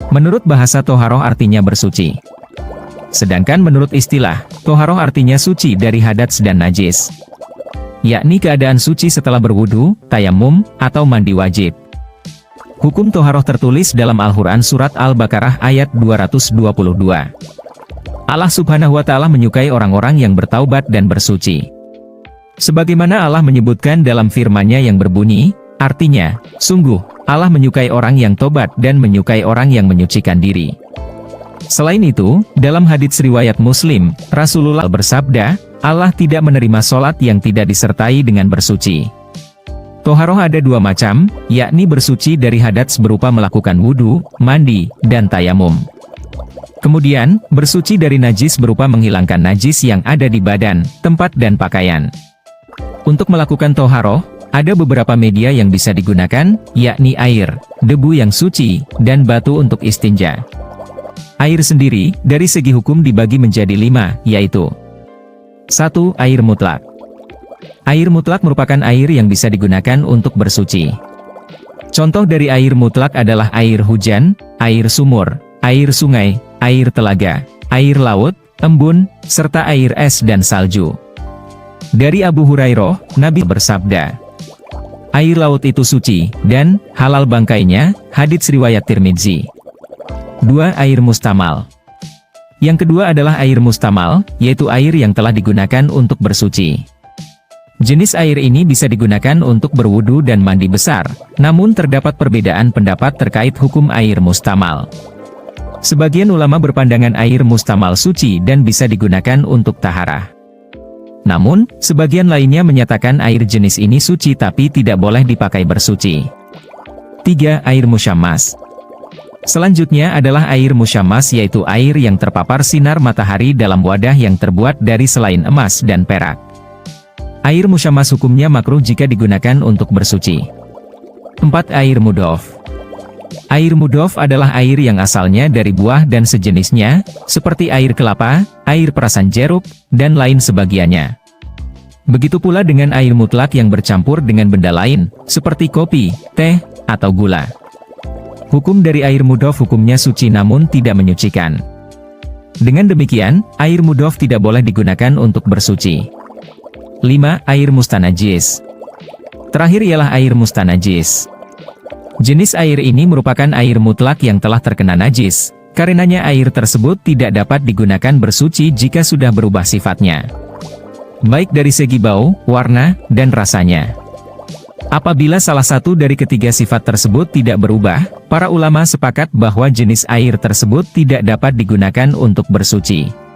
Menurut bahasa toharoh artinya bersuci. Sedangkan menurut istilah, toharoh artinya suci dari hadats dan najis. Yakni keadaan suci setelah berwudu, tayamum, atau mandi wajib. Hukum toharoh tertulis dalam Al-Quran Surat Al-Baqarah ayat 222. Allah Subhanahu wa Ta'ala menyukai orang-orang yang bertaubat dan bersuci. Sebagaimana Allah menyebutkan dalam firman-Nya yang berbunyi, artinya, sungguh, Allah menyukai orang yang tobat dan menyukai orang yang menyucikan diri. Selain itu, dalam hadits riwayat Muslim, Rasulullah bersabda, Allah tidak menerima sholat yang tidak disertai dengan bersuci. Toharoh ada dua macam, yakni bersuci dari hadats berupa melakukan wudu, mandi, dan tayamum. Kemudian, bersuci dari najis berupa menghilangkan najis yang ada di badan, tempat dan pakaian. Untuk melakukan toharoh, ada beberapa media yang bisa digunakan, yakni air, debu yang suci, dan batu untuk istinja. Air sendiri, dari segi hukum dibagi menjadi 5, yaitu 1. Air mutlak. Air mutlak merupakan air yang bisa digunakan untuk bersuci. Contoh dari air mutlak adalah air hujan, air sumur, air sungai, air telaga, air laut, embun, serta air es dan salju. Dari Abu Hurairah, Nabi bersabda, air laut itu suci, dan halal bangkainya, hadits riwayat Tirmidzi. 2. Air mustamal. Yang kedua adalah air mustamal, yaitu air yang telah digunakan untuk bersuci. Jenis air ini bisa digunakan untuk berwudu dan mandi besar, namun terdapat perbedaan pendapat terkait hukum air mustamal. Sebagian ulama berpandangan air mustamal suci dan bisa digunakan untuk taharah. Namun, sebagian lainnya menyatakan air jenis ini suci tapi tidak boleh dipakai bersuci. 3. Air musyammas. Selanjutnya adalah air musyammas, yaitu air yang terpapar sinar matahari dalam wadah yang terbuat dari selain emas dan perak. Air musyammas hukumnya makruh jika digunakan untuk bersuci. 4. Air mudhof. Air mudhof adalah air yang asalnya dari buah dan sejenisnya, seperti air kelapa, air perasan jeruk, dan lain sebagiannya. Begitu pula dengan air mutlak yang bercampur dengan benda lain, seperti kopi, teh, atau gula. Hukum dari air mudhof hukumnya suci namun tidak menyucikan. Dengan demikian, air mudhof tidak boleh digunakan untuk bersuci. 5. Air mustanajis. Terakhir ialah air mustanajis. Jenis air ini merupakan air mutlak yang telah terkena najis, karenanya air tersebut tidak dapat digunakan bersuci jika sudah berubah sifatnya, baik dari segi bau, warna, dan rasanya. Apabila salah satu dari ketiga sifat tersebut tidak berubah, para ulama sepakat bahwa jenis air tersebut tidak dapat digunakan untuk bersuci.